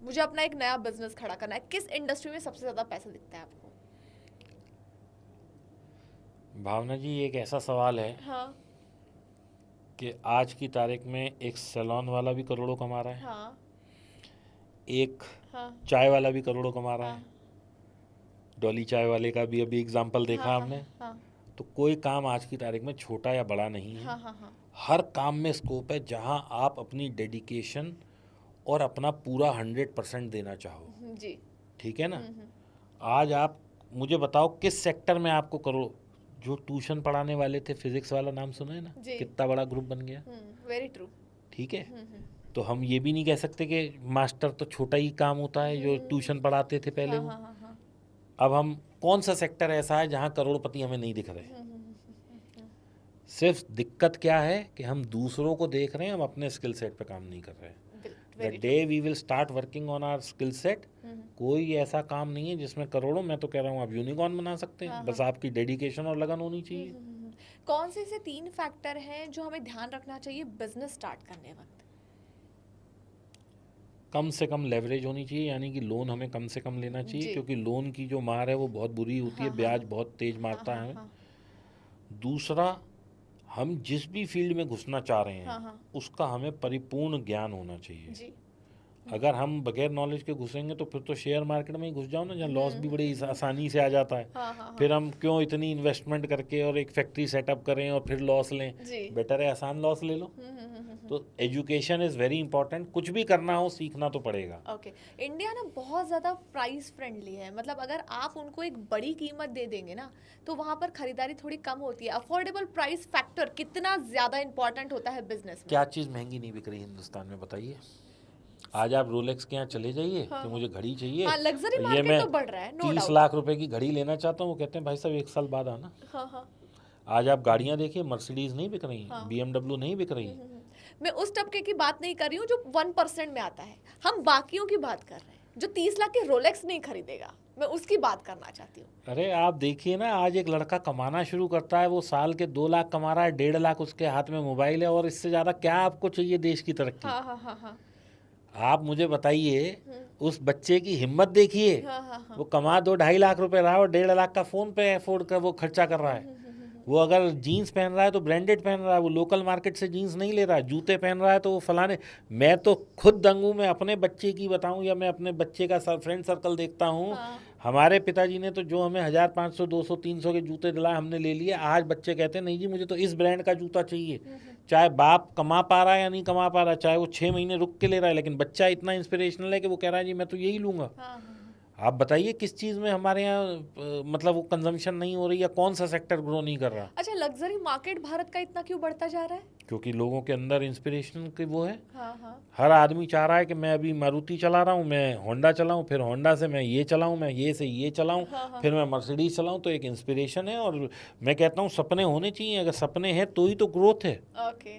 मुझे अपना एक नया बिजनेस खड़ा करना है, किस इंडस्ट्री में सबसे ज्यादा पैसा दिखता है आपको? भावना जी, एक ऐसा सवाल है हाँ कि आज की तारीख में एक सैलून वाला भी करोड़ों कमा रहा है, हाँ एक हाँ चाय वाला भी करोड़ों कमा रहा हाँ है। डॉली चाय वाले का भी अभी एग्जाम्पल हाँ देखा हाँ हमने। हाँ तो कोई काम आज की तारीख में छोटा या बड़ा नहीं है। हाँ हाँ हाँ हर काम में स्कोप है जहां आप अपनी डेडिकेशन और अपना पूरा 100% देना चाहो। जी। ठीक है ना। हम्म। आज आप मुझे बताओ किस सेक्टर में आपको करो। जो ट्यूशन पढ़ाने वाले थे, फिजिक्स वाला नाम सुना है ना, जी। कितना बड़ा ग्रुप बन गया। Very true. ठीक है। तो हम ये भी नहीं कह सकते कि मास्टर तो छोटा ही काम होता है जो ट्यूशन पढ़ाते थे पहले हाँ वो। हाँ हाँ हाँ। अब हम कौन सा सेक्टर ऐसा है जहाँ करोड़पति हमें नहीं दिख रहे। सिर्फ दिक्कत क्या है कि हम दूसरों को देख रहे हैं, हम अपने स्किल सेट पे काम नहीं कर रहे हैं। The very day we will start working on our skill set, कोई ऐसा काम नहीं है जिसमें करोड़ों, मैं तो कह रहा हूँ आप यूनिकॉर्न बना सकते हैं। बस आपकी डेडिकेशन और लगन होनी चाहिए। कौन से ऐसे 3 फैक्टर हैं जो हमें ध्यान रखना चाहिए बिजनेस स्टार्ट करने वक्त? कम से कम लेवरेज होनी चाहिए, यानी कि लोन हमें कम से कम लेना चाहिए, जी। क्योंकि लोन की जो मार है वो बहुत बुरी होती है, ब्याज बहुत तेज मारता है। दूसरा, हम जिस भी फील्ड में घुसना चाह रहे हैं उसका हमें परिपूर्ण ज्ञान होना चाहिए। जी। अगर हम बगैर नॉलेज के घुसेंगे तो फिर तो शेयर मार्केट में ही घुस जाओ ना, जहाँ लॉस भी बड़ी आसानी से आ जाता है। फिर हम क्यों इतनी इन्वेस्टमेंट करके और एक फैक्ट्री सेटअप करें और फिर लॉस लें। बेटर है आसान लॉस ले लो। तो एजुकेशन इज़ वेरी इंपॉर्टेंट। कुछ भी करना हो सीखना तो पड़ेगा। ओके। इंडिया ना बहुत ज़्यादा प्राइस फ्रेंडली है, मतलब अगर आप उनको एक बड़ी कीमत दे देंगे ना तो वहाँ पर खरीदारी थोड़ी कम होती है। अफोर्डेबल प्राइस फैक्टर कितना ज़्यादा इंपॉर्टेंट होता है बिजनेस में? क्या चीज़ महंगी नहीं बिक रही हिंदुस्तान में, बताइए। आज आप रोलेक्स के यहाँ चले जाइए कि मुझे घड़ी चाहिए, हाँ, लग्जरी ये मार्केट मैं तो बढ़ रहा है, नो 30 डाउट। लाख रुपए की घड़ी लेना चाहता हूँ, वो कहते हैं भाई साहब 1 साल बाद आना। हाँ हाँ आज आप गाड़ियाँ देखिए, मर्सिडीज नहीं बिक रही, BMW नहीं बिक रही। मैं उस तबके की बात नहीं कर रही हूँ जो 1% में आता है, हम बाकियों की बात कर रहे हैं। जो 30 लाख के रोलेक्स नहीं खरीदेगा, मैं उसकी बात करना चाहती हूँ। अरे आप देखिए ना, आज एक लड़का कमाना शुरू करता है, वो साल के 2 लाख कमा रहा है, 1.5 लाख उसके हाथ में मोबाइल है, और इससे ज़्यादा क्या आपको चाहिए देश की तरक्की। हाँ हाँ हाँ हाँ आप मुझे बताइए, उस बच्चे की हिम्मत देखिए। हाँ हाँ हाँ। वो कमा 2-2.5 लाख रुपए रहा है और 1.5 लाख का फ़ोन पे अफोर्ड कर वो खर्चा कर रहा है। वो अगर जीन्स पहन रहा है तो ब्रांडेड पहन रहा है, वो लोकल मार्केट से जीन्स नहीं ले रहा है। जूते पहन रहा है तो वो फलाने। मैं तो खुद दंग हूँ, मैं अपने बच्चे की बताऊँ या मैं अपने बच्चे का फ्रेंड सर्कल देखता हूँ। हमारे पिताजी ने तो जो हमें 1000, 500, 200, 300 के जूते दिलाए, हमने ले लिए। आज बच्चे कहते हैं नहीं जी मुझे तो इस ब्रांड का जूता चाहिए। चाहे बाप कमा पा रहा है या नहीं कमा पा रहा है, चाहे वो 6 महीने रुक के ले रहा है, लेकिन बच्चा इतना इंस्पिरेशनल है कि वो कह रहा है जी मैं तो यही लूँगा। आप बताइए किस चीज़ में हमारे यहाँ मतलब वो कंजम्पशन नहीं हो रही, या कौन सा सेक्टर ग्रो नहीं कर रहा। अच्छा, लग्जरी मार्केट भारत का इतना क्यों बढ़ता जा रहा है? क्योंकि लोगों के अंदर इंस्पिरेशन की वो है। हाँ हाँ हर आदमी चाह रहा है कि मैं अभी मारुति चला रहा हूँ, मैं होंडा चलाऊँ, फिर होंडा से मैं ये चलाऊँ, मैं ये से ये चलाऊँ, फिर मैं मर्सिडीज चलाऊँ। तो एक इंस्पिरेशन है, और मैं कहता हूँ सपने होने चाहिए। अगर सपने हैं तो ही तो ग्रोथ है। ओके।